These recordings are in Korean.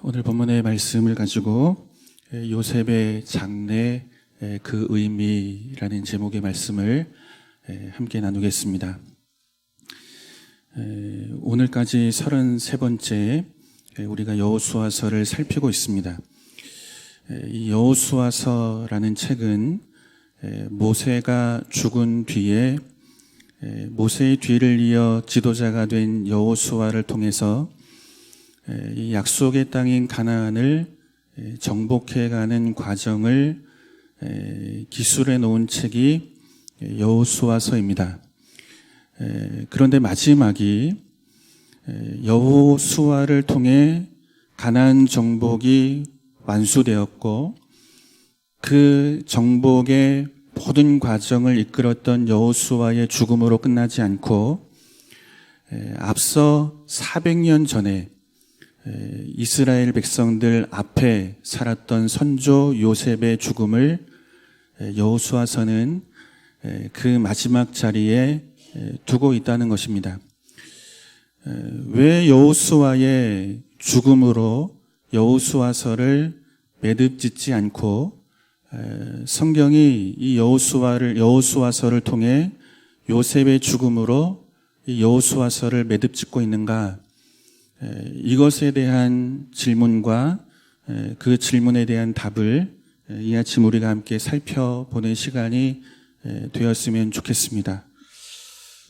오늘 본문의 말씀을 가지고 요셉의 장래 그 의미라는 제목의 말씀을 함께 나누겠습니다. 오늘까지 33번째 우리가 여호수아서를 살피고 있습니다. 이 여호수아서라는 책은 모세가 죽은 뒤에 모세의 뒤를 이어 지도자가 된 여호수아를 통해서 이 약속의 땅인 가나안을 정복해가는 과정을 기술해 놓은 책이 여호수아서입니다. 그런데 마지막이 여호수아를 통해 가나안 정복이 완수되었고 그 정복의 모든 과정을 이끌었던 여호수아의 죽음으로 끝나지 않고 앞서 400년 전에 이스라엘 백성들 앞에 살았던 선조 요셉의 죽음을 여호수아서는 그 마지막 자리에 두고 있다는 것입니다. 왜 여호수아의 죽음으로 여호수아서를 매듭짓지 않고 성경이 이 여호수아서를 통해 요셉의 죽음으로 이 여호수아서를 매듭짓고 있는가? 이것에 대한 질문과 그 질문에 대한 답을 이 아침 우리가 함께 살펴보는 시간이 되었으면 좋겠습니다.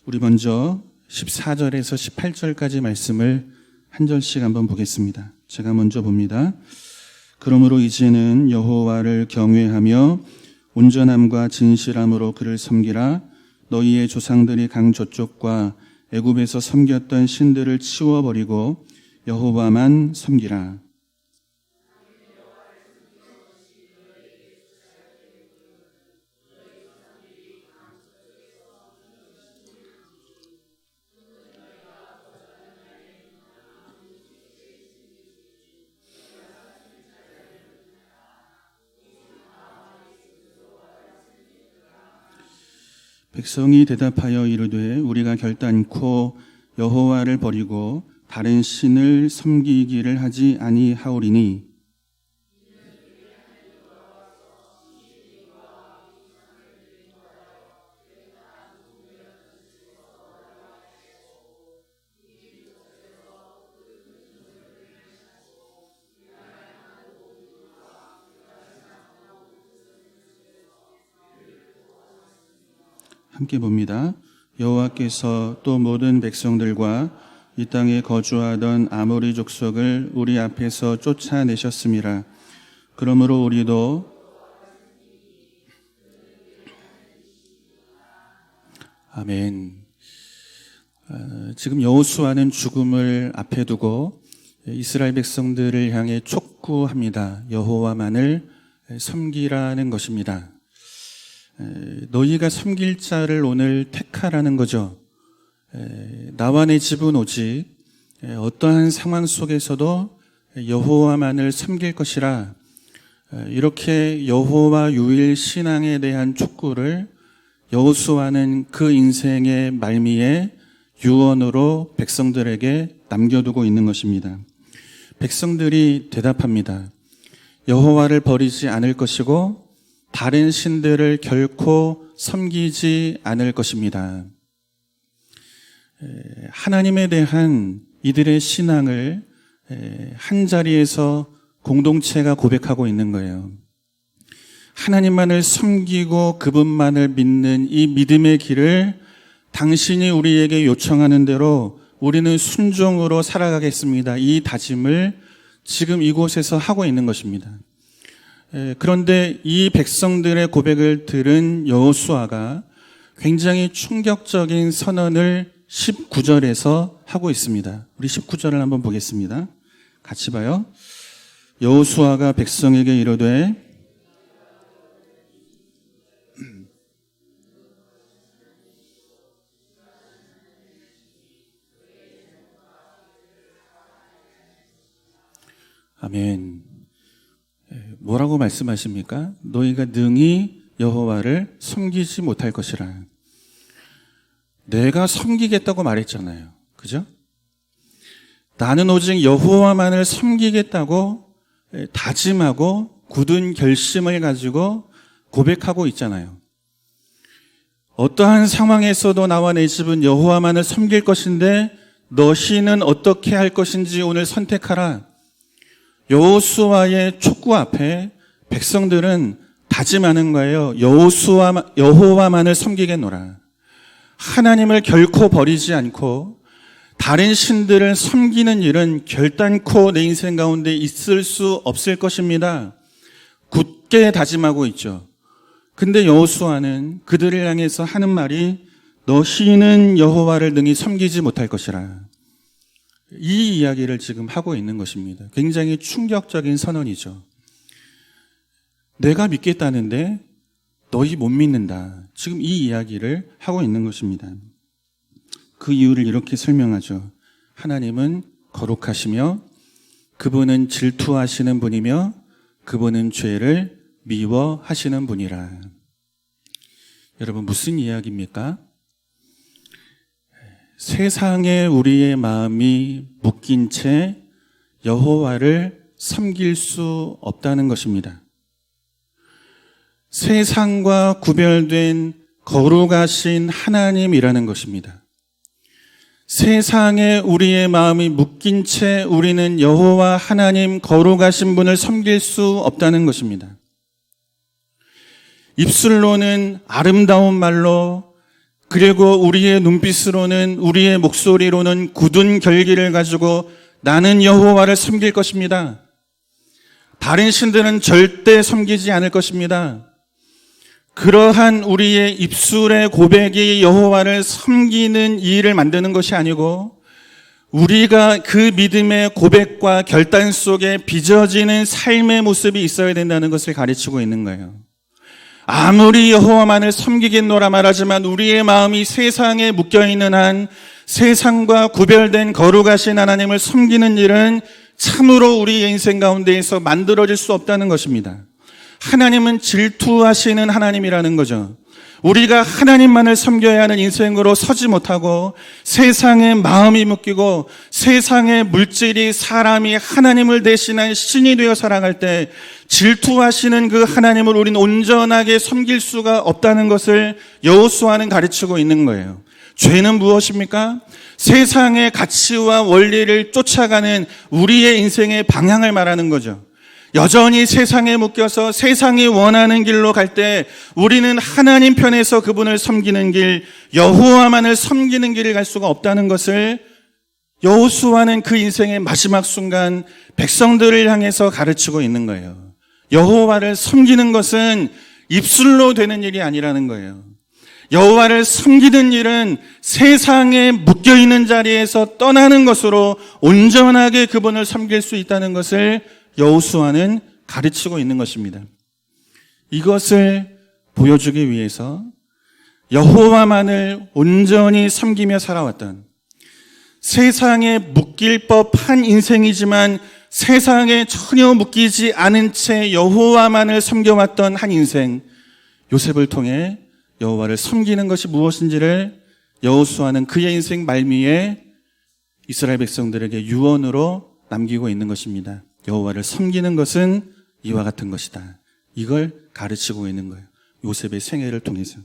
우리 먼저 14절에서 18절까지 말씀을 한 절씩 한번 보겠습니다. 제가 먼저 봅니다. 그러므로 이제는 여호와를 경외하며 온전함과 진실함으로 그를 섬기라. 너희의 조상들이 강 저쪽과 애굽에서 섬겼던 신들을 치워버리고 여호와만 섬기라. 백성이 대답하여 이르되 우리가 결단코 여호와를 버리고 다른 신을 섬기기를 하지 아니하오리니 함께 봅니다. 여호와께서 또 모든 백성들과 이 땅에 거주하던 아모리 족속을 우리 앞에서 쫓아내셨음이라. 그러므로 우리도 아멘. 지금 여호수아는 죽음을 앞에 두고 이스라엘 백성들을 향해 촉구합니다. 여호와만을 섬기라는 것입니다. 너희가 섬길 자를 오늘 택하라는 거죠. 나와 내 집은 오직 어떠한 상황 속에서도 여호와만을 섬길 것이라. 이렇게 여호와 유일 신앙에 대한 촉구를 여호수아는 그 인생의 말미에 유언으로 백성들에게 남겨두고 있는 것입니다. 백성들이 대답합니다. 여호와를 버리지 않을 것이고 다른 신들을 결코 섬기지 않을 것입니다. 하나님에 대한 이들의 신앙을 한 자리에서 공동체가 고백하고 있는 거예요. 하나님만을 섬기고 그분만을 믿는 이 믿음의 길을 당신이 우리에게 요청하는 대로 우리는 순종으로 살아가겠습니다. 이 다짐을 지금 이곳에서 하고 있는 것입니다. 그런데 이 백성들의 고백을 들은 여호수아가 굉장히 충격적인 선언을 19절에서 하고 있습니다. 우리 19절을 한번 보겠습니다. 같이 봐요. 여호수아가 백성에게 이르되 아멘. 뭐라고 말씀하십니까? 너희가 능히 여호와를 섬기지 못할 것이라. 내가 섬기겠다고 말했잖아요. 그죠? 나는 오직 여호와만을 섬기겠다고 다짐하고 굳은 결심을 가지고 고백하고 있잖아요. 어떠한 상황에서도 나와 내 집은 여호와만을 섬길 것인데 너희는 어떻게 할 것인지 오늘 선택하라. 여호수아의 촉구 앞에 백성들은 다짐하는 거예요. 여호와만을 섬기겠노라. 하나님을 결코 버리지 않고 다른 신들을 섬기는 일은 결단코 내 인생 가운데 있을 수 없을 것입니다. 굳게 다짐하고 있죠. 근데 여호수아는 그들을 향해서 하는 말이 너희는 여호와를 능히 섬기지 못할 것이라. 이 이야기를 지금 하고 있는 것입니다. 굉장히 충격적인 선언이죠. 내가 믿겠다는데 너희 못 믿는다. 지금 이 이야기를 하고 있는 것입니다. 그 이유를 이렇게 설명하죠. 하나님은 거룩하시며 그분은 질투하시는 분이며 그분은 죄를 미워하시는 분이라. 여러분, 무슨 이야기입니까? 세상에 우리의 마음이 묶인 채 여호와를 섬길 수 없다는 것입니다. 세상과 구별된 거룩하신 하나님이라는 것입니다. 세상에 우리의 마음이 묶인 채 우리는 여호와 하나님 거룩하신 분을 섬길 수 없다는 것입니다. 입술로는 아름다운 말로, 그리고 우리의 눈빛으로는, 우리의 목소리로는 굳은 결기를 가지고 나는 여호와를 섬길 것입니다. 다른 신들은 절대 섬기지 않을 것입니다. 그러한 우리의 입술의 고백이 여호와를 섬기는 일을 만드는 것이 아니고 우리가 그 믿음의 고백과 결단 속에 빚어지는 삶의 모습이 있어야 된다는 것을 가르치고 있는 거예요. 아무리 여호와만을 섬기겠노라 말하지만 우리의 마음이 세상에 묶여있는 한 세상과 구별된 거룩하신 하나님을 섬기는 일은 참으로 우리의 인생 가운데에서 만들어질 수 없다는 것입니다. 하나님은 질투하시는 하나님이라는 거죠. 우리가 하나님만을 섬겨야 하는 인생으로 서지 못하고 세상에 마음이 묶이고 세상의 물질이 사람이 하나님을 대신한 신이 되어 살아갈 때 질투하시는 그 하나님을 우리는 온전하게 섬길 수가 없다는 것을 여호수아는 가르치고 있는 거예요. 죄는 무엇입니까? 세상의 가치와 원리를 쫓아가는 우리의 인생의 방향을 말하는 거죠. 여전히 세상에 묶여서 세상이 원하는 길로 갈 때 우리는 하나님 편에서 그분을 섬기는 길, 여호와만을 섬기는 길을 갈 수가 없다는 것을 여호수아는 그 인생의 마지막 순간 백성들을 향해서 가르치고 있는 거예요. 여호와를 섬기는 것은 입술로 되는 일이 아니라는 거예요. 여호와를 섬기는 일은 세상에 묶여있는 자리에서 떠나는 것으로 온전하게 그분을 섬길 수 있다는 것을 여호수아는 가르치고 있는 것입니다. 이것을 보여주기 위해서 여호와만을 온전히 섬기며 살아왔던, 세상에 묶일 법한 인생이지만 세상에 전혀 묶이지 않은 채 여호와만을 섬겨왔던 한 인생, 요셉을 통해 여호와를 섬기는 것이 무엇인지를 여호수아는 그의 인생 말미에 이스라엘 백성들에게 유언으로 남기고 있는 것입니다. 여호와를 섬기는 것은 이와 같은 것이다. 이걸 가르치고 있는 거예요. 요셉의 생애를 통해서.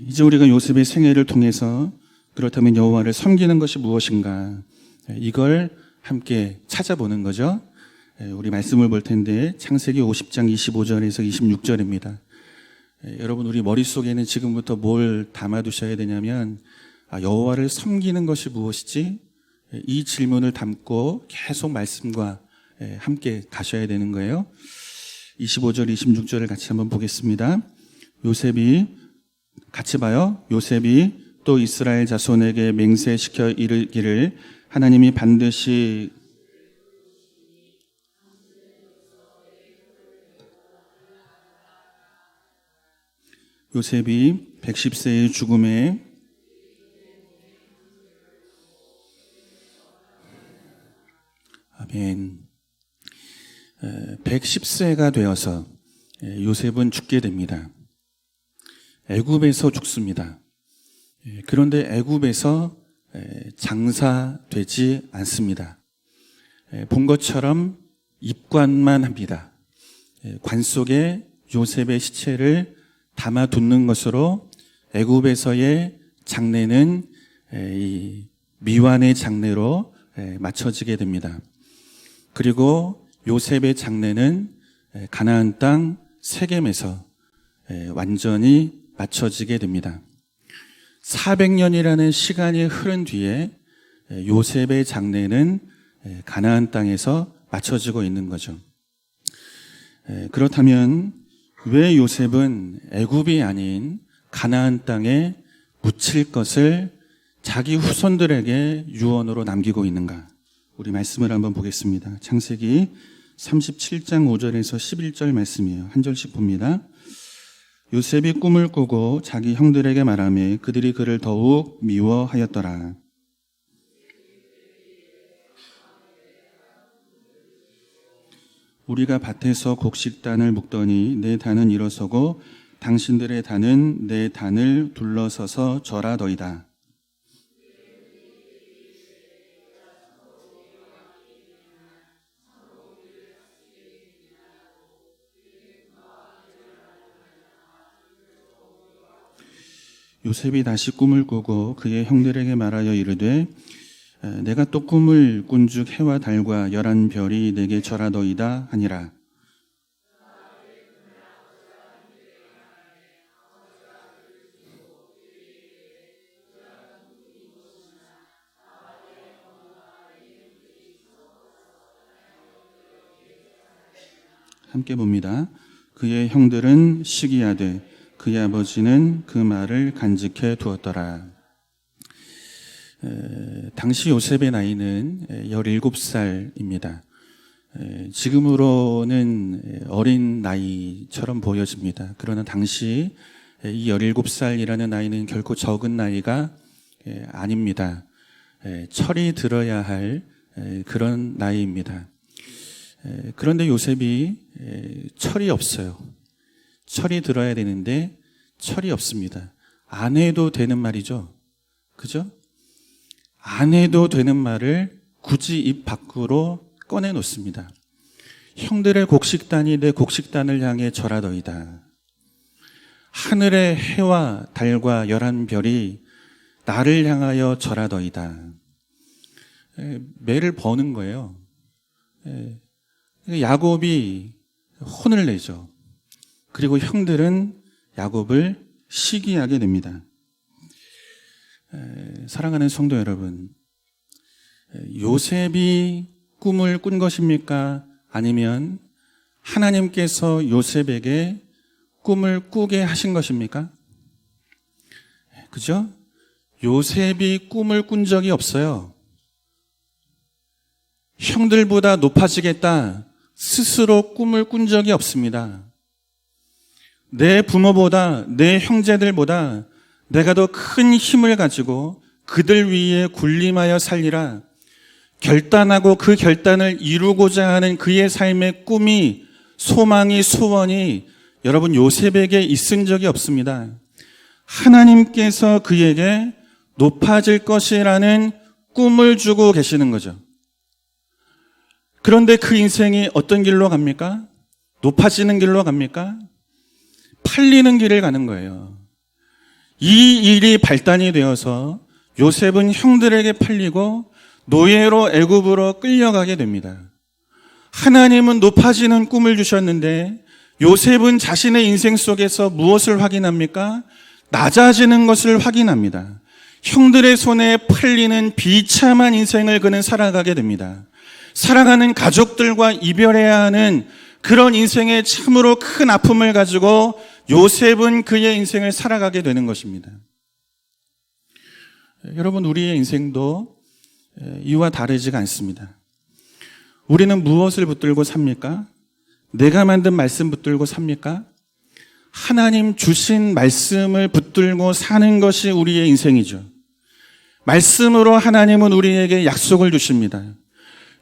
이제 우리가 요셉의 생애를 통해서 그렇다면 여호와를 섬기는 것이 무엇인가, 이걸 함께 찾아보는 거죠. 우리 말씀을 볼 텐데 창세기 50장 25절에서 26절입니다. 여러분, 우리 머릿속에는 지금부터 뭘 담아두셔야 되냐면, 여호와를 섬기는 것이 무엇이지? 이 질문을 담고 계속 말씀과 함께 가셔야 되는 거예요. 25절, 26절을 같이 한번 보겠습니다. 요셉이, 같이 봐요. 요셉이 또 이스라엘 자손에게 맹세시켜 이르기를 하나님이 반드시 요셉이 110세의 죽음에 아멘. 110세가 되어서 요셉은 죽게 됩니다. 애굽에서 죽습니다. 그런데 애굽에서 장사되지 않습니다. 본 것처럼 입관만 합니다. 관 속에 요셉의 시체를 담아두는 것으로 애굽에서의 장례는 이 미완의 장례로 맞춰지게 됩니다. 그리고 요셉의 장례는 가나안 땅 세겜에서 완전히 맞춰지게 됩니다. 400년이라는 시간이 흐른 뒤에 요셉의 장례는 가나안 땅에서 맞춰지고 있는 거죠. 그렇다면 왜 요셉은 애굽이 아닌 가나안 땅에 묻힐 것을 자기 후손들에게 유언으로 남기고 있는가? 우리 말씀을 한번 보겠습니다. 창세기 37장 5절에서 11절 말씀이에요. 한 절씩 봅니다. 요셉이 꿈을 꾸고 자기 형들에게 말하며 그들이 그를 더욱 미워하였더라. 우리가 밭에서 곡식단을 묶더니 내 단은 일어서고 당신들의 단은 내 단을 둘러서서 절하더이다. 요셉이 다시 꿈을 꾸고 그의 형들에게 말하여 이르되 내가 또 꿈을 꾼즉 해와 달과 열한 별이 내게 절하더이다 하니라. 함께 봅니다. 그의 형들은 시기하되 그의 아버지는 그 말을 간직해 두었더라. 당시 요셉의 나이는 17살입니다. 지금으로는 어린 나이처럼 보여집니다. 그러나 당시 이 17살이라는 나이는 결코 적은 나이가 아닙니다. 철이 들어야 할 그런 나이입니다. 그런데 요셉이 철이 없어요. 철이 들어야 되는데 철이 없습니다. 안 해도 되는 말이죠. 그죠? 안 해도 되는 말을 굳이 입 밖으로 꺼내놓습니다. 형들의 곡식단이 내 곡식단을 향해 절하더이다. 하늘의 해와 달과 열한 별이 나를 향하여 절하더이다. 매를 버는 거예요. 야곱이 혼을 내죠. 그리고 형들은 야곱을 시기하게 됩니다. 사랑하는 성도 여러분, 요셉이 꿈을 꾼 것입니까? 아니면 하나님께서 요셉에게 꿈을 꾸게 하신 것입니까? 그죠? 요셉이 꿈을 꾼 적이 없어요. 형들보다 높아지겠다 스스로 꿈을 꾼 적이 없습니다. 내 부모보다 내 형제들보다 내가 더 큰 힘을 가지고 그들 위에 군림하여 살리라 결단하고 그 결단을 이루고자 하는 그의 삶의 꿈이, 소망이, 소원이 여러분 요셉에게 있은 적이 없습니다. 하나님께서 그에게 높아질 것이라는 꿈을 주고 계시는 거죠. 그런데 그 인생이 어떤 길로 갑니까? 높아지는 길로 갑니까? 팔리는 길을 가는 거예요. 이 일이 발단이 되어서 요셉은 형들에게 팔리고 노예로 애굽으로 끌려가게 됩니다. 하나님은 높아지는 꿈을 주셨는데 요셉은 자신의 인생 속에서 무엇을 확인합니까? 낮아지는 것을 확인합니다. 형들의 손에 팔리는 비참한 인생을 그는 살아가게 됩니다. 살아가는 가족들과 이별해야 하는 그런 인생의 참으로 큰 아픔을 가지고 요셉은 그의 인생을 살아가게 되는 것입니다. 여러분, 우리의 인생도 이와 다르지가 않습니다. 우리는 무엇을 붙들고 삽니까? 내가 만든 말씀 붙들고 삽니까? 하나님 주신 말씀을 붙들고 사는 것이 우리의 인생이죠. 말씀으로 하나님은 우리에게 약속을 주십니다.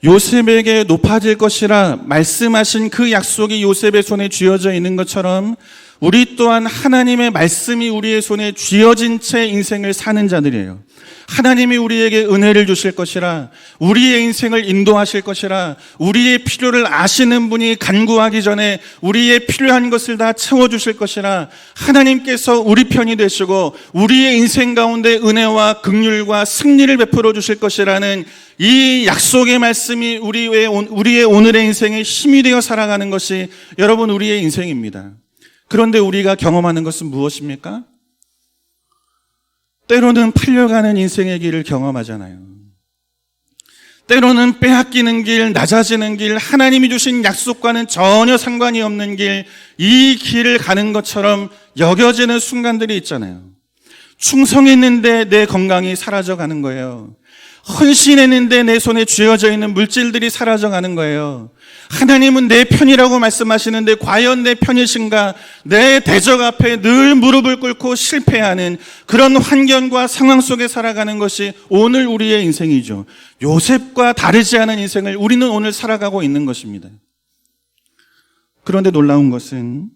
요셉에게 높아질 것이라 말씀하신 그 약속이 요셉의 손에 쥐어져 있는 것처럼 우리 또한 하나님의 말씀이 우리의 손에 쥐어진 채 인생을 사는 자들이에요. 하나님이 우리에게 은혜를 주실 것이라, 우리의 인생을 인도하실 것이라, 우리의 필요를 아시는 분이 간구하기 전에 우리의 필요한 것을 다 채워주실 것이라, 하나님께서 우리 편이 되시고 우리의 인생 가운데 은혜와 긍휼과 승리를 베풀어 주실 것이라는 이 약속의 말씀이 우리의 오늘의 인생에 힘이 되어 살아가는 것이 여러분 우리의 인생입니다. 그런데 우리가 경험하는 것은 무엇입니까? 때로는 팔려가는 인생의 길을 경험하잖아요. 때로는 빼앗기는 길, 낮아지는 길, 하나님이 주신 약속과는 전혀 상관이 없는 길, 이 길을 가는 것처럼 여겨지는 순간들이 있잖아요. 충성했는데 내 건강이 사라져가는 거예요. 헌신했는데 내 손에 쥐어져 있는 물질들이 사라져가는 거예요. 하나님은 내 편이라고 말씀하시는데 과연 내 편이신가? 내 대적 앞에 늘 무릎을 꿇고 실패하는 그런 환경과 상황 속에 살아가는 것이 오늘 우리의 인생이죠. 요셉과 다르지 않은 인생을 우리는 오늘 살아가고 있는 것입니다. 그런데 놀라운 것은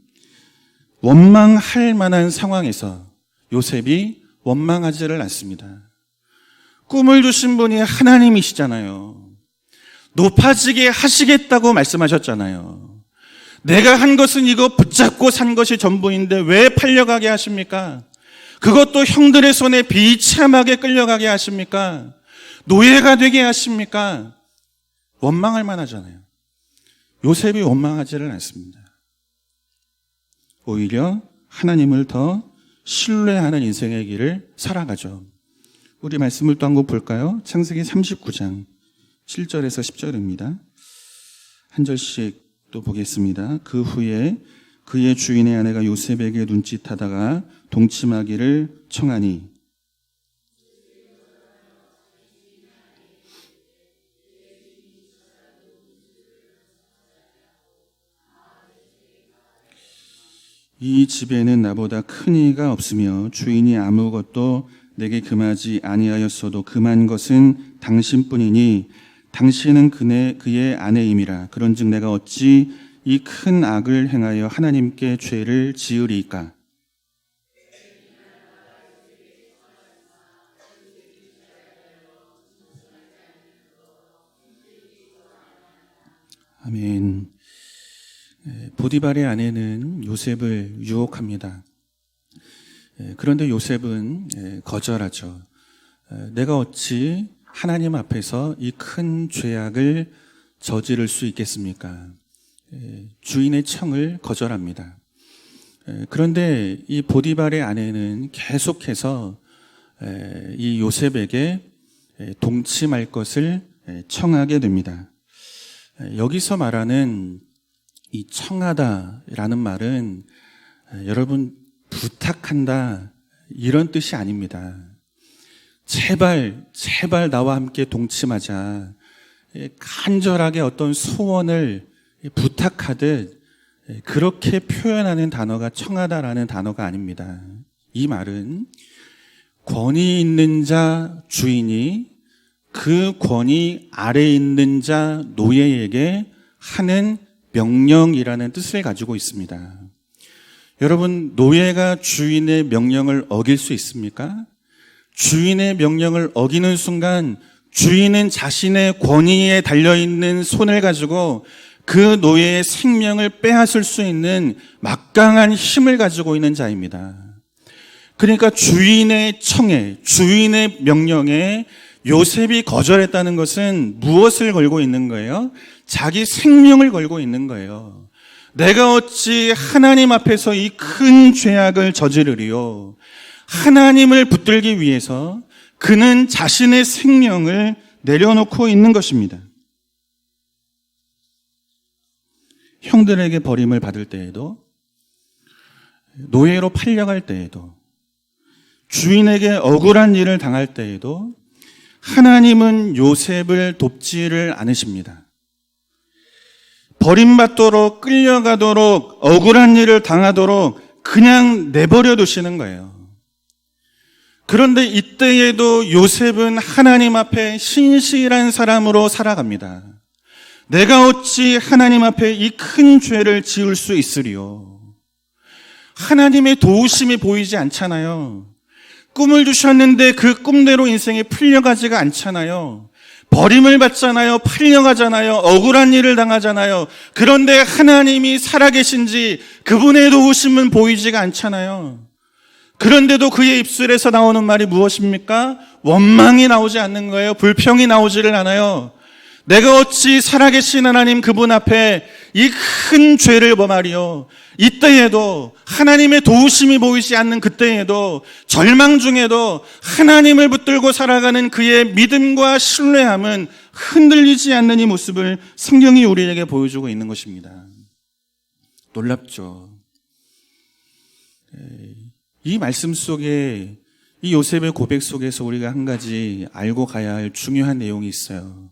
원망할 만한 상황에서 요셉이 원망하지를 않습니다. 꿈을 주신 분이 하나님이시잖아요. 높아지게 하시겠다고 말씀하셨잖아요. 내가 한 것은 이거 붙잡고 산 것이 전부인데 왜 팔려가게 하십니까? 그것도 형들의 손에 비참하게 끌려가게 하십니까? 노예가 되게 하십니까? 원망할 만하잖아요. 요셉이 원망하지를 않습니다. 오히려 하나님을 더 신뢰하는 인생의 길을 살아가죠. 우리 말씀을 또 한 번 볼까요? 창세기 39장 7절에서 10절입니다. 한 절씩 또 보겠습니다. 그 후에 그의 주인의 아내가 요셉에게 눈짓하다가 동침하기를 청하니 이 집에는 나보다 큰 이가 없으며 주인이 아무것도 내게 금하지 아니하였어도 금한 것은 당신뿐이니 당신은 그의 아내임이라. 그런즉 내가 어찌 이 큰 악을 행하여 하나님께 죄를 지으리이까? 아멘. 보디발의 아내는 요셉을 유혹합니다. 그런데 요셉은 거절하죠. 내가 어찌 하나님 앞에서 이 큰 죄악을 저지를 수 있겠습니까? 주인의 청을 거절합니다. 그런데 이 보디발의 아내는 계속해서 이 요셉에게 동침할 것을 청하게 됩니다. 여기서 말하는 이 청하다라는 말은 여러분 부탁한다 이런 뜻이 아닙니다. 제발 나와 함께 동침하자. 간절하게 어떤 소원을 부탁하듯 그렇게 표현하는 단어가 청하다라는 단어가 아닙니다. 이 말은 권위 있는 자 주인이 그 권위 아래에 있는 자 노예에게 하는 명령이라는 뜻을 가지고 있습니다. 여러분, 노예가 주인의 명령을 어길 수 있습니까? 주인의 명령을 어기는 순간 주인은 자신의 권위에 달려있는 손을 가지고 그 노예의 생명을 빼앗을 수 있는 막강한 힘을 가지고 있는 자입니다. 그러니까 주인의 청에, 주인의 명령에 요셉이 거절했다는 것은 무엇을 걸고 있는 거예요? 자기 생명을 걸고 있는 거예요. 내가 어찌 하나님 앞에서 이 큰 죄악을 저지르리요? 하나님을 붙들기 위해서 그는 자신의 생명을 내려놓고 있는 것입니다. 형들에게 버림을 받을 때에도, 노예로 팔려갈 때에도, 주인에게 억울한 일을 당할 때에도 하나님은 요셉을 돕지를 않으십니다. 버림받도록, 끌려가도록, 억울한 일을 당하도록 그냥 내버려 두시는 거예요. 그런데 이때에도 요셉은 하나님 앞에 신실한 사람으로 살아갑니다. 내가 어찌 하나님 앞에 이 큰 죄를 지을 수 있으리요? 하나님의 도우심이 보이지 않잖아요. 꿈을 주셨는데 그 꿈대로 인생이 풀려가지가 않잖아요. 버림을 받잖아요. 팔려가잖아요. 억울한 일을 당하잖아요. 그런데 하나님이 살아계신지 그분의 도우심은 보이지가 않잖아요. 그런데도 그의 입술에서 나오는 말이 무엇입니까? 원망이 나오지 않는 거예요. 불평이 나오지를 않아요. 내가 어찌 살아계신 하나님 그분 앞에 이 큰 죄를 범하리요. 이때에도 하나님의 도우심이 보이지 않는 그때에도 절망 중에도 하나님을 붙들고 살아가는 그의 믿음과 신뢰함은 흔들리지 않는 이 모습을 성경이 우리에게 보여주고 있는 것입니다. 놀랍죠. 이 말씀 속에 이 요셉의 고백 속에서 우리가 한 가지 알고 가야 할 중요한 내용이 있어요.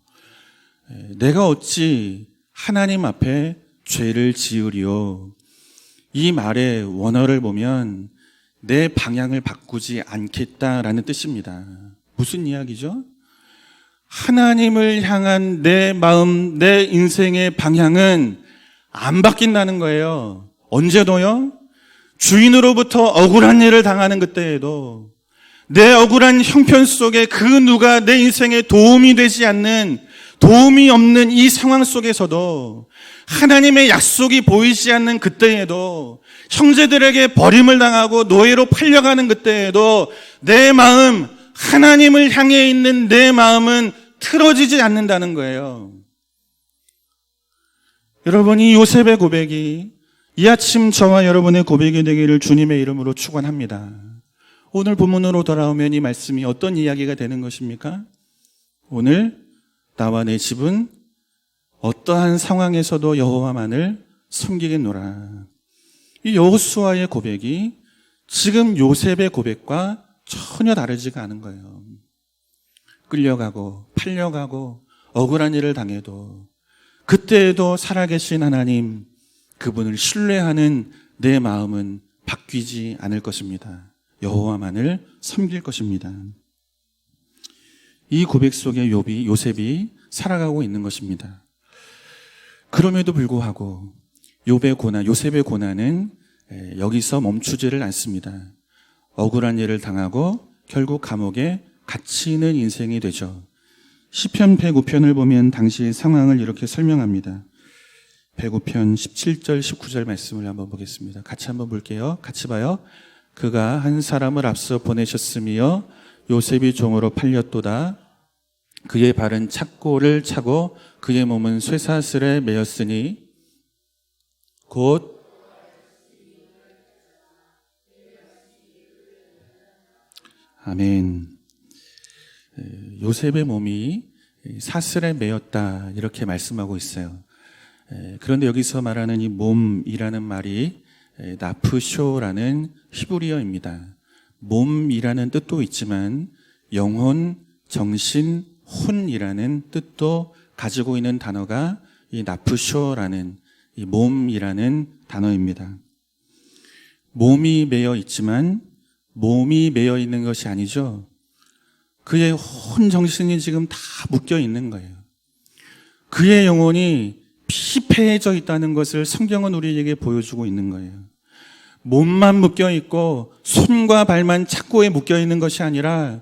내가 어찌 하나님 앞에 죄를 지으리요. 이 말의 원어를 보면 내 방향을 바꾸지 않겠다라는 뜻입니다. 무슨 이야기죠? 하나님을 향한 내 마음, 내 인생의 방향은 안 바뀐다는 거예요. 언제도요? 주인으로부터 억울한 일을 당하는 그때에도 내 억울한 형편 속에 그 누가 내 인생에 도움이 되지 않는, 도움이 없는 이 상황 속에서도 하나님의 약속이 보이지 않는 그때에도 형제들에게 버림을 당하고 노예로 팔려가는 그때에도 내 마음, 하나님을 향해 있는 내 마음은 틀어지지 않는다는 거예요. 여러분, 이 요셉의 고백이 이 아침 저와 여러분의 고백이 되기를 주님의 이름으로 축원합니다. 오늘 본문으로 돌아오면 이 말씀이 어떤 이야기가 되는 것입니까? 오늘 나와 내 집은 어떠한 상황에서도 여호와만을 섬기겠노라. 이 여호수아의 고백이 지금 요셉의 고백과 전혀 다르지가 않은 거예요. 끌려가고 팔려가고 억울한 일을 당해도 그때에도 살아계신 하나님, 그분을 신뢰하는 내 마음은 바뀌지 않을 것입니다. 여호와만을 섬길 것입니다. 이 고백 속에 요셉이 살아가고 있는 것입니다. 그럼에도 불구하고 요셉의 고난은 여기서 멈추지를 않습니다. 억울한 일을 당하고 결국 감옥에 갇히는 인생이 되죠. 시편 105편을 보면 당시의 상황을 이렇게 설명합니다. 105편 17절 19절 말씀을 한번 보겠습니다. 같이 한번 볼게요. 같이 봐요. 그가 한 사람을 앞서 보내셨으며 요셉이 종으로 팔렸도다. 그의 발은 착고를 차고 그의 몸은 쇠사슬에 매였으니 곧 아멘. 요셉의 몸이 사슬에 매였다 이렇게 말씀하고 있어요. 그런데 여기서 말하는 이 몸이라는 말이 나프쇼라는 히브리어입니다. 몸이라는 뜻도 있지만 영혼, 정신, 혼이라는 뜻도 가지고 있는 단어가 이 나프쇼라는 이 몸이라는 단어입니다. 몸이 매여 있지만 몸이 매여 있는 것이 아니죠. 그의 혼 정신이 지금 다 묶여 있는 거예요. 그의 영혼이 피폐해져 있다는 것을 성경은 우리에게 보여주고 있는 거예요. 몸만 묶여 있고 손과 발만 착고에 묶여 있는 것이 아니라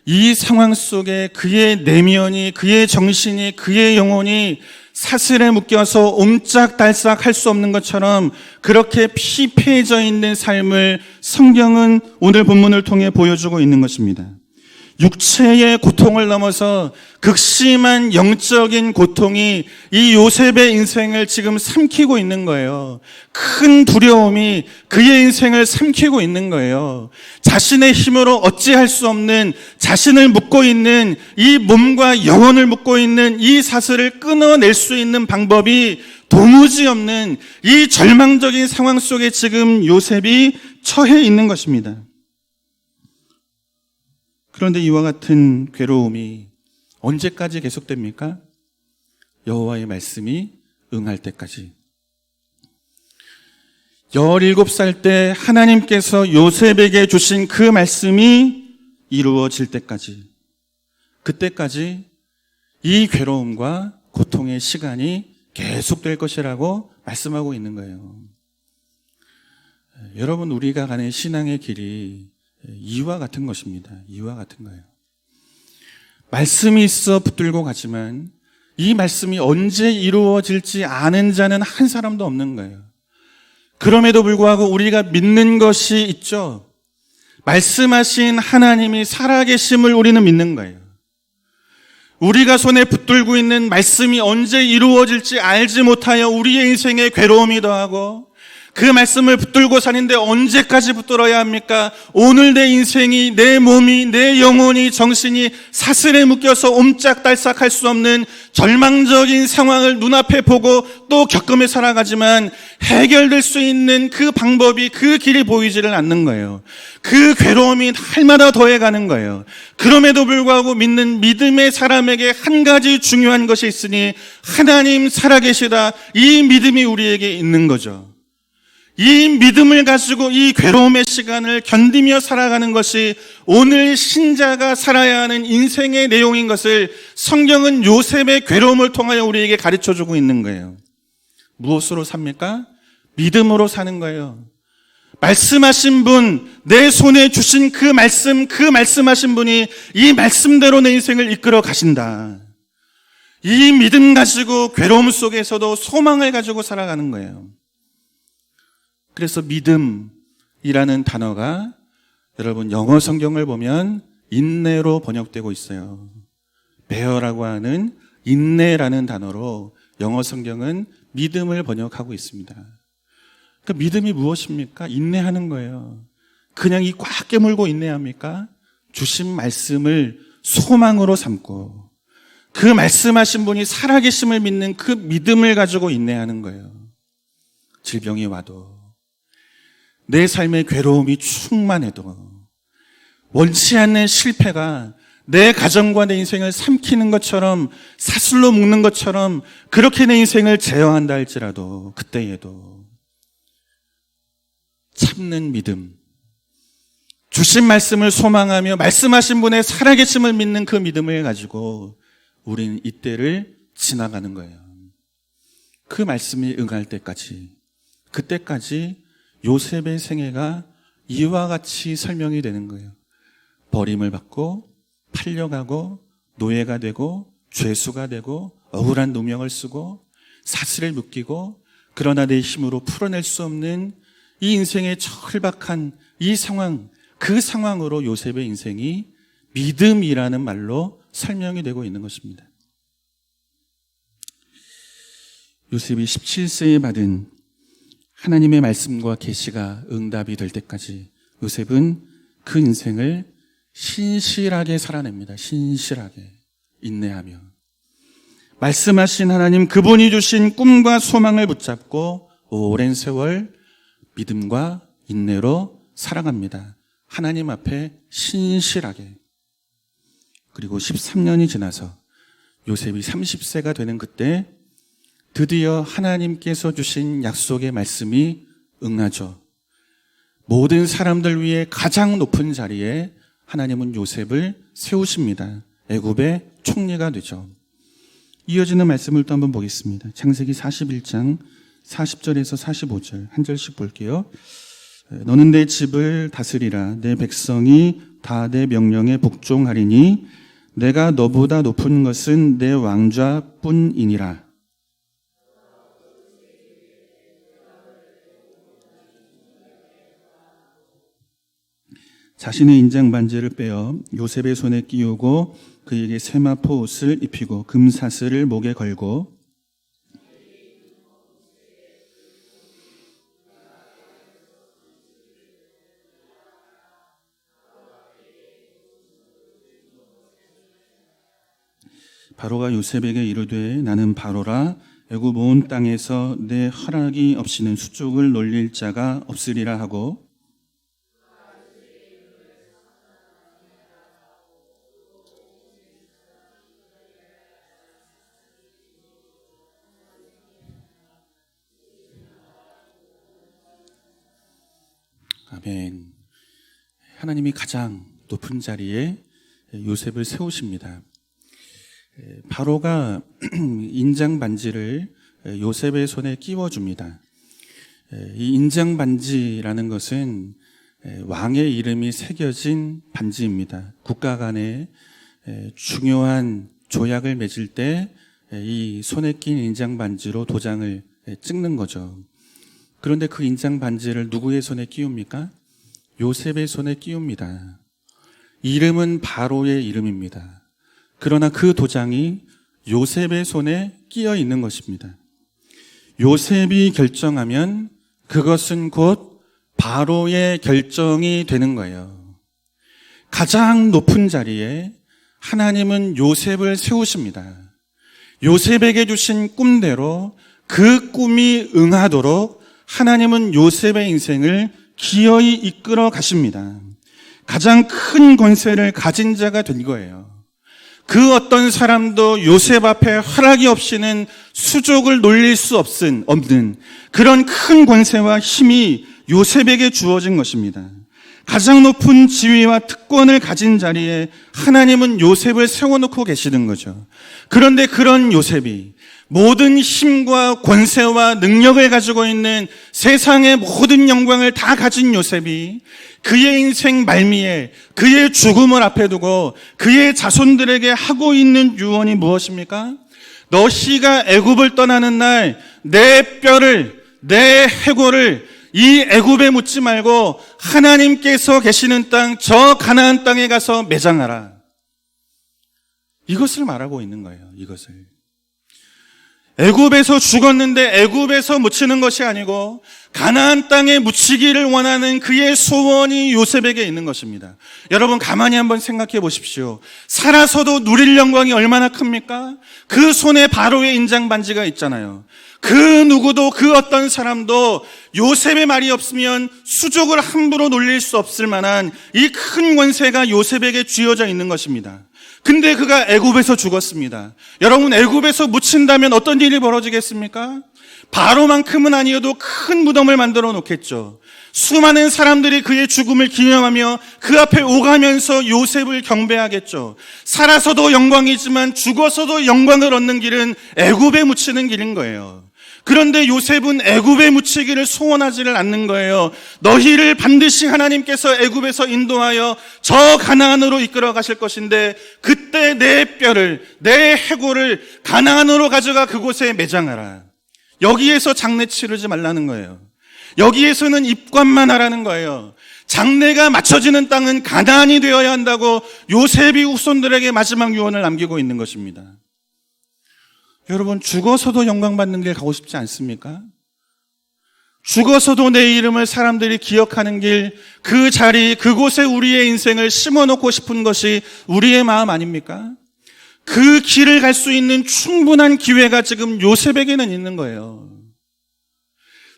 이 상황 속에 그의 내면이, 그의 정신이, 그의 영혼이 사슬에 묶여서 옴짝달싹 할 수 없는 것처럼 그렇게 피폐해져 있는 삶을 성경은 오늘 본문을 통해 보여주고 있는 것입니다. 육체의 고통을 넘어서 극심한 영적인 고통이 이 요셉의 인생을 지금 삼키고 있는 거예요. 큰 두려움이 그의 인생을 삼키고 있는 거예요. 자신의 힘으로 어찌할 수 없는, 자신을 묶고 있는 이 몸과 영혼을 묶고 있는 이 사슬을 끊어낼 수 있는 방법이 도무지 없는 이 절망적인 상황 속에 지금 요셉이 처해 있는 것입니다. 그런데 이와 같은 괴로움이 언제까지 계속됩니까? 여호와의 말씀이 응할 때까지. 17살 때 하나님께서 요셉에게 주신 그 말씀이 이루어질 때까지, 그때까지 이 괴로움과 고통의 시간이 계속될 것이라고 말씀하고 있는 거예요. 여러분, 우리가 가는 신앙의 길이 이와 같은 것입니다. 이와 같은 거예요. 말씀이 있어 붙들고 가지만 이 말씀이 언제 이루어질지 아는 자는 한 사람도 없는 거예요. 그럼에도 불구하고 우리가 믿는 것이 있죠. 말씀하신 하나님이 살아계심을 우리는 믿는 거예요. 우리가 손에 붙들고 있는 말씀이 언제 이루어질지 알지 못하여 우리의 인생에 괴로움이 더하고 그 말씀을 붙들고 사는데 언제까지 붙들어야 합니까? 오늘 내 인생이, 내 몸이, 내 영혼이, 정신이 사슬에 묶여서 옴짝달싹할 수 없는 절망적인 상황을 눈앞에 보고 또 겪으며 살아가지만 해결될 수 있는 그 방법이, 그 길이 보이지를 않는 거예요. 그 괴로움이 날마다 더해가는 거예요. 그럼에도 불구하고 믿는 믿음의 사람에게 한 가지 중요한 것이 있으니 하나님 살아계시다. 이 믿음이 우리에게 있는 거죠. 이 믿음을 가지고 이 괴로움의 시간을 견디며 살아가는 것이 오늘 신자가 살아야 하는 인생의 내용인 것을 성경은 요셉의 괴로움을 통하여 우리에게 가르쳐주고 있는 거예요. 무엇으로 삽니까? 믿음으로 사는 거예요. 말씀하신 분, 내 손에 주신 그 말씀하신 분이 이 말씀대로 내 인생을 이끌어 가신다. 이 믿음 가지고 괴로움 속에서도 소망을 가지고 살아가는 거예요. 그래서 믿음이라는 단어가 여러분 영어 성경을 보면 인내로 번역되고 있어요. bear라고 하는 인내라는 단어로 영어 성경은 믿음을 번역하고 있습니다. 그러니까 믿음이 무엇입니까? 인내하는 거예요. 그냥 이 꽉 깨물고 인내합니까? 주신 말씀을 소망으로 삼고 그 말씀하신 분이 살아계심을 믿는 그 믿음을 가지고 인내하는 거예요. 질병이 와도 내 삶의 괴로움이 충만해도 원치 않는 실패가 내 가정과 내 인생을 삼키는 것처럼 사슬로 묶는 것처럼 그렇게 내 인생을 제어한다 할지라도 그때에도 참는 믿음, 주신 말씀을 소망하며 말씀하신 분의 살아계심을 믿는 그 믿음을 가지고 우리는 이때를 지나가는 거예요. 그 말씀이 응할 때까지, 그때까지 요셉의 생애가 이와 같이 설명이 되는 거예요. 버림을 받고 팔려가고 노예가 되고 죄수가 되고 억울한 누명을 쓰고 사슬을 묶이고 그러나 내 힘으로 풀어낼 수 없는 이 인생의 철박한 이 상황, 그 상황으로 요셉의 인생이 믿음이라는 말로 설명이 되고 있는 것입니다. 요셉이 17세에 받은 하나님의 말씀과 계시가 응답이 될 때까지 요셉은 그 인생을 신실하게 살아냅니다. 신실하게 인내하며 말씀하신 하나님 그분이 주신 꿈과 소망을 붙잡고 오랜 세월 믿음과 인내로 살아갑니다. 하나님 앞에 신실하게. 그리고 13년이 지나서 요셉이 30세가 되는 그때 드디어 하나님께서 주신 약속의 말씀이 응하죠. 모든 사람들 위해 가장 높은 자리에 하나님은 요셉을 세우십니다. 애굽의 총리가 되죠. 이어지는 말씀을 또 한번 보겠습니다. 창세기 41장 40절에서 45절 한 절씩 볼게요. 너는 내 집을 다스리라. 내 백성이 다 내 명령에 복종하리니 내가 너보다 높은 것은 내 왕좌뿐이니라. 자신의 인장 반지를 빼어 요셉의 손에 끼우고 그에게 세마포 옷을 입히고 금사슬을 목에 걸고 바로가 요셉에게 이르되 나는 바로라 애굽 온 땅에서 내 허락이 없이는 수족을 놀릴 자가 없으리라 하고 아멘. 하나님이 가장 높은 자리에 요셉을 세우십니다. 바로가 인장 반지를 요셉의 손에 끼워줍니다. 이 인장 반지라는 것은 왕의 이름이 새겨진 반지입니다. 국가 간에 중요한 조약을 맺을 때 이 손에 낀 인장 반지로 도장을 찍는 거죠. 그런데 그 인장 반지를 누구의 손에 끼웁니까? 요셉의 손에 끼웁니다. 이름은 바로의 이름입니다. 그러나 그 도장이 요셉의 손에 끼어 있는 것입니다. 요셉이 결정하면 그것은 곧 바로의 결정이 되는 거예요. 가장 높은 자리에 하나님은 요셉을 세우십니다. 요셉에게 주신 꿈대로 그 꿈이 응하도록 하나님은 요셉의 인생을 기어이 이끌어 가십니다. 가장 큰 권세를 가진 자가 된 거예요. 그 어떤 사람도 요셉 앞에 허락이 없이는 수족을 놀릴 수 없는 그런 큰 권세와 힘이 요셉에게 주어진 것입니다. 가장 높은 지위와 특권을 가진 자리에 하나님은 요셉을 세워놓고 계시는 거죠. 그런데 그런 요셉이 모든 힘과 권세와 능력을 가지고 있는 세상의 모든 영광을 다 가진 요셉이 그의 인생 말미에 그의 죽음을 앞에 두고 그의 자손들에게 하고 있는 유언이 무엇입니까? 너희가 애굽을 떠나는 날 내 뼈를, 내 해골을 이 애굽에 묻지 말고 하나님께서 계시는 땅, 저 가나안 땅에 가서 매장하라. 이것을 말하고 있는 거예요. 이것을. 애굽에서 죽었는데 애굽에서 묻히는 것이 아니고 가나안 땅에 묻히기를 원하는 그의 소원이 요셉에게 있는 것입니다. 여러분 가만히 한번 생각해 보십시오. 살아서도 누릴 영광이 얼마나 큽니까? 그 손에 바로의 인장 반지가 있잖아요. 그 누구도 그 어떤 사람도 요셉의 말이 없으면 수족을 함부로 놀릴 수 없을 만한 이 큰 권세가 요셉에게 쥐어져 있는 것입니다. 근데 그가 애굽에서 죽었습니다. 여러분 애굽에서 묻힌다면 어떤 일이 벌어지겠습니까? 바로만큼은 아니어도 큰 무덤을 만들어 놓겠죠. 수많은 사람들이 그의 죽음을 기념하며 그 앞에 오가면서 요셉을 경배하겠죠. 살아서도 영광이지만 죽어서도 영광을 얻는 길은 애굽에 묻히는 길인 거예요. 그런데 요셉은 애굽에 묻히기를 소원하지를 않는 거예요. 너희를 반드시 하나님께서 애굽에서 인도하여 저 가나안으로 이끌어 가실 것인데 그때 내 뼈를, 내 해골을 가나안으로 가져가 그곳에 매장하라. 여기에서 장례 치르지 말라는 거예요. 여기에서는 입관만 하라는 거예요. 장례가 맞춰지는 땅은 가나안이 되어야 한다고 요셉이 후손들에게 마지막 유언을 남기고 있는 것입니다. 여러분 죽어서도 영광받는 길 가고 싶지 않습니까? 죽어서도 내 이름을 사람들이 기억하는 길, 그 자리, 그곳에 우리의 인생을 심어놓고 싶은 것이 우리의 마음 아닙니까? 그 길을 갈 수 있는 충분한 기회가 지금 요셉에게는 있는 거예요.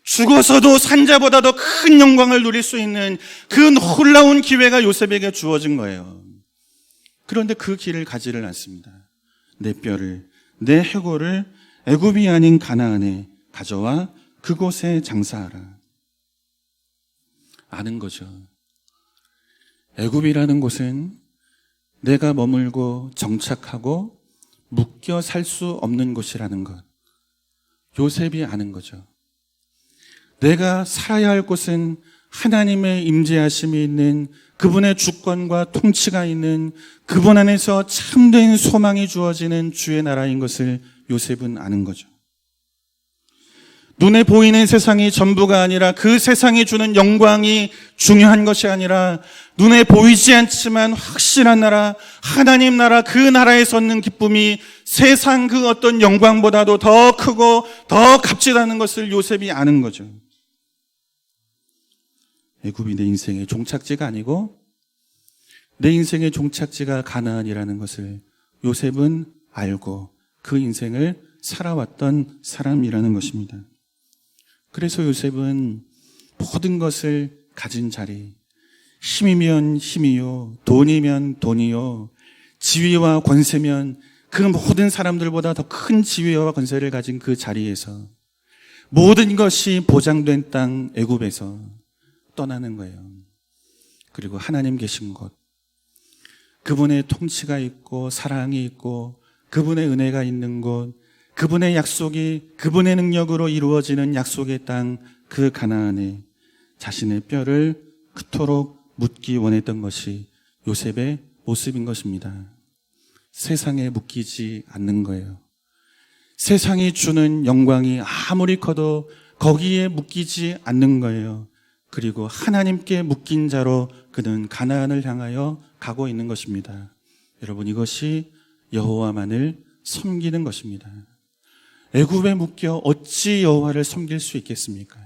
죽어서도 산자보다 더 큰 영광을 누릴 수 있는 그 놀라운 기회가 요셉에게 주어진 거예요. 그런데 그 길을 가지를 않습니다. 내 뼈를, 내 해골을 애굽이 아닌 가나안에 가져와 그곳에 장사하라. 아는 거죠. 애굽이라는 곳은 내가 머물고 정착하고 묶여 살 수 없는 곳이라는 것. 요셉이 아는 거죠. 내가 살아야 할 곳은 하나님의 임재하심이 있는 그분의 주권과 통치가 있는 그분 안에서 참된 소망이 주어지는 주의 나라인 것을 요셉은 아는 거죠. 눈에 보이는 세상이 전부가 아니라 그 세상이 주는 영광이 중요한 것이 아니라 눈에 보이지 않지만 확실한 나라, 하나님 나라, 그 나라에 섰는 기쁨이 세상 그 어떤 영광보다도 더 크고 더 값지다는 것을 요셉이 아는 거죠. 애굽이 내 인생의 종착지가 아니고 내 인생의 종착지가 가나안이라는 것을 요셉은 알고 그 인생을 살아왔던 사람이라는 것입니다. 그래서 요셉은 모든 것을 가진 자리, 힘이면 힘이요, 돈이면 돈이요, 지위와 권세면 그 모든 사람들보다 더 큰 지위와 권세를 가진 그 자리에서 모든 것이 보장된 땅 애굽에서 떠나는 거예요. 그리고 하나님 계신 곳, 그분의 통치가 있고 사랑이 있고 그분의 은혜가 있는 곳, 그분의 약속이 그분의 능력으로 이루어지는 약속의 땅, 그 가나안에 자신의 뼈를 그토록 묻기 원했던 것이 요셉의 모습인 것입니다. 세상에 묶이지 않는 거예요. 세상이 주는 영광이 아무리 커도 거기에 묶이지 않는 거예요. 그리고 하나님께 묶인 자로 그는 가나안을 향하여 가고 있는 것입니다. 여러분, 이것이 여호와만을 섬기는 것입니다. 애굽에 묶여 어찌 여호와를 섬길 수 있겠습니까?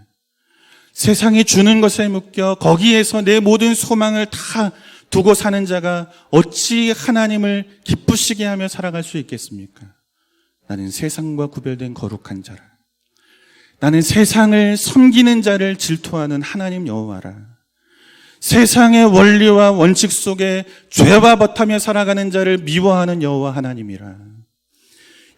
세상이 주는 것에 묶여 거기에서 내 모든 소망을 다 두고 사는 자가 어찌 하나님을 기쁘시게 하며 살아갈 수 있겠습니까? 나는 세상과 구별된 거룩한 자라. 나는 세상을 섬기는 자를 질투하는 하나님 여호와라. 세상의 원리와 원칙 속에 죄와 버타며 살아가는 자를 미워하는 여호와 하나님이라.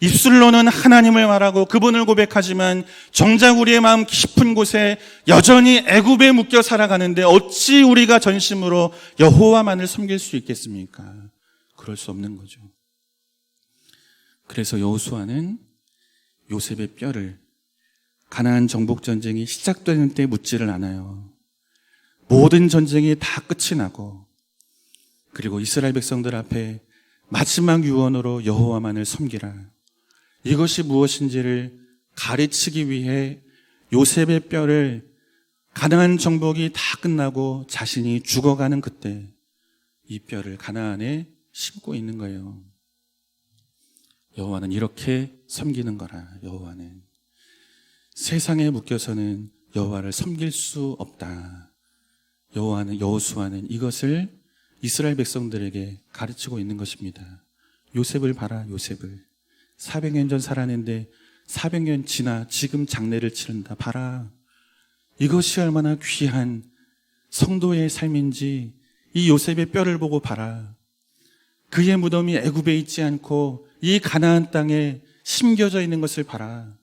입술로는 하나님을 말하고 그분을 고백하지만 정작 우리의 마음 깊은 곳에 여전히 애굽에 묶여 살아가는데 어찌 우리가 전심으로 여호와만을 섬길 수 있겠습니까? 그럴 수 없는 거죠. 그래서 여호수아는 요셉의 뼈를 가나안 정복 전쟁이 시작되는 때 묻지를 않아요. 모든 전쟁이 다 끝이 나고 그리고 이스라엘 백성들 앞에 마지막 유언으로 여호와만을 섬기라. 이것이 무엇인지를 가르치기 위해 요셉의 뼈를 가나안 정복이 다 끝나고 자신이 죽어가는 그때 이 뼈를 가나안에 심고 있는 거예요. 여호와는 이렇게 섬기는 거라. 여호와는 세상에 묶여서는 여호와를 섬길 수 없다. 여호수아는 이것을 이스라엘 백성들에게 가르치고 있는 것입니다. 요셉을 봐라. 요셉을 400년 전 살았는데 400년 지나 지금 장례를 치른다. 봐라. 이것이 얼마나 귀한 성도의 삶인지 이 요셉의 뼈를 보고 봐라. 그의 무덤이 애굽에 있지 않고 이 가나안 땅에 심겨져 있는 것을 봐라.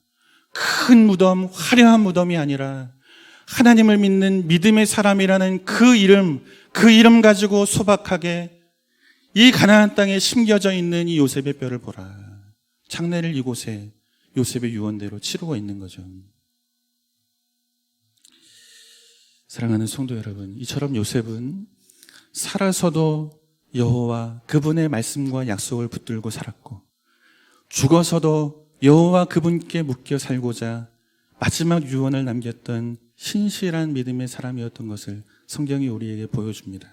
큰 무덤, 화려한 무덤이 아니라 하나님을 믿는 믿음의 사람이라는 그 이름 가지고 소박하게 이 가나안 땅에 심겨져 있는 이 요셉의 뼈를 보라. 장례를 이곳에 요셉의 유언대로 치르고 있는 거죠. 사랑하는 성도 여러분, 이처럼 요셉은 살아서도 여호와 그분의 말씀과 약속을 붙들고 살았고 죽어서도 여호와 그분께 묶여 살고자 마지막 유언을 남겼던 신실한 믿음의 사람이었던 것을 성경이 우리에게 보여줍니다.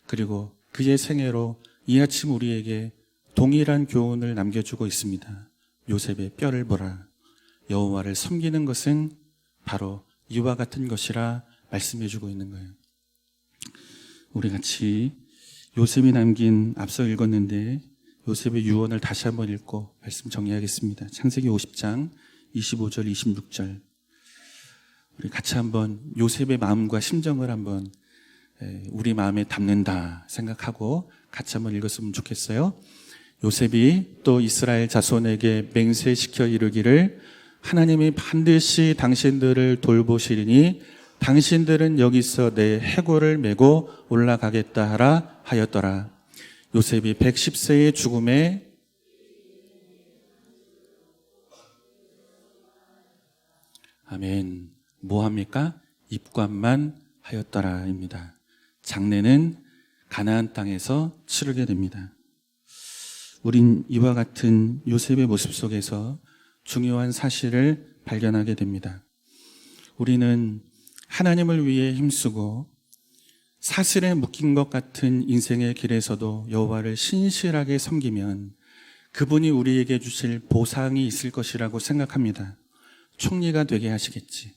그리고 그의 생애로 이 아침 우리에게 동일한 교훈을 남겨주고 있습니다. 요셉의 뼈를 보라. 여호와를 섬기는 것은 바로 이와 같은 것이라 말씀해주고 있는 거예요. 우리 같이 요셉이 남긴 앞서 읽었는데 요셉의 유언을 다시 한번 읽고 말씀 정리하겠습니다. 창세기 50장 25절 26절 우리 같이 한번 요셉의 마음과 심정을 한번 우리 마음에 담는다 생각하고 같이 한번 읽었으면 좋겠어요. 요셉이 또 이스라엘 자손에게 맹세시켜 이르기를 하나님이 반드시 당신들을 돌보시리니 당신들은 여기서 내 해골을 메고 올라가겠다 하라 하였더라. 요셉이 110세의 죽음에 아멘. 뭐합니까? 입관만 하였더라입니다. 장례는 가나안 땅에서 치르게 됩니다. 우린 이와 같은 요셉의 모습 속에서 중요한 사실을 발견하게 됩니다. 우리는 하나님을 위해 힘쓰고 사슬에 묶인 것 같은 인생의 길에서도 여호와를 신실하게 섬기면 그분이 우리에게 주실 보상이 있을 것이라고 생각합니다. 총리가 되게 하시겠지.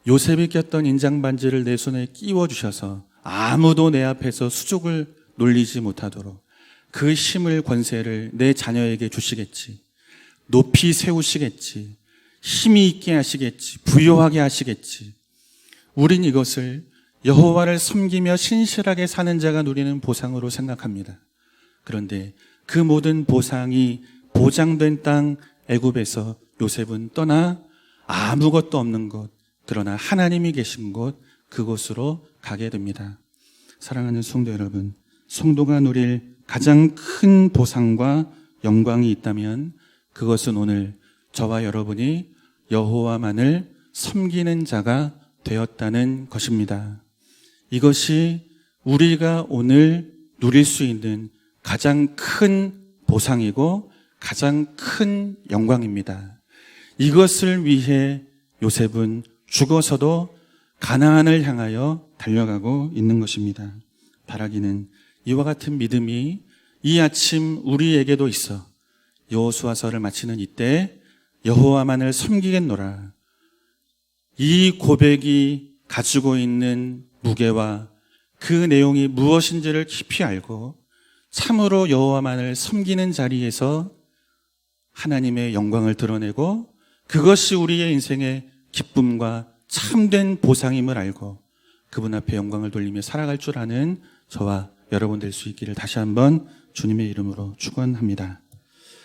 요셉이 꼈던 인장반지를 내 손에 끼워주셔서 아무도 내 앞에서 수족을 놀리지 못하도록 그 힘을 권세를 내 자녀에게 주시겠지. 높이 세우시겠지. 힘이 있게 하시겠지. 부요하게 하시겠지. 우린 이것을 여호와를 섬기며 신실하게 사는 자가 누리는 보상으로 생각합니다. 그런데 그 모든 보상이 보장된 땅 애굽에서 요셉은 떠나 아무것도 없는 곳, 그러나 하나님이 계신 곳, 그곳으로 가게 됩니다. 사랑하는 성도 여러분, 성도가 누릴 가장 큰 보상과 영광이 있다면 그것은 오늘 저와 여러분이 여호와만을 섬기는 자가 되었다는 것입니다. 이것이 우리가 오늘 누릴 수 있는 가장 큰 보상이고 가장 큰 영광입니다. 이것을 위해 요셉은 죽어서도 가나안을 향하여 달려가고 있는 것입니다. 바라기는 이와 같은 믿음이 이 아침 우리에게도 있어 여호수아서를 마치는 이때 여호와만을 섬기겠노라. 이 고백이 가지고 있는 무게와 그 내용이 무엇인지를 깊이 알고 참으로 여호와만을 섬기는 자리에서 하나님의 영광을 드러내고 그것이 우리의 인생의 기쁨과 참된 보상임을 알고 그분 앞에 영광을 돌리며 살아갈 줄 아는 저와 여러분 될 수 있기를 다시 한번 주님의 이름으로 축원합니다.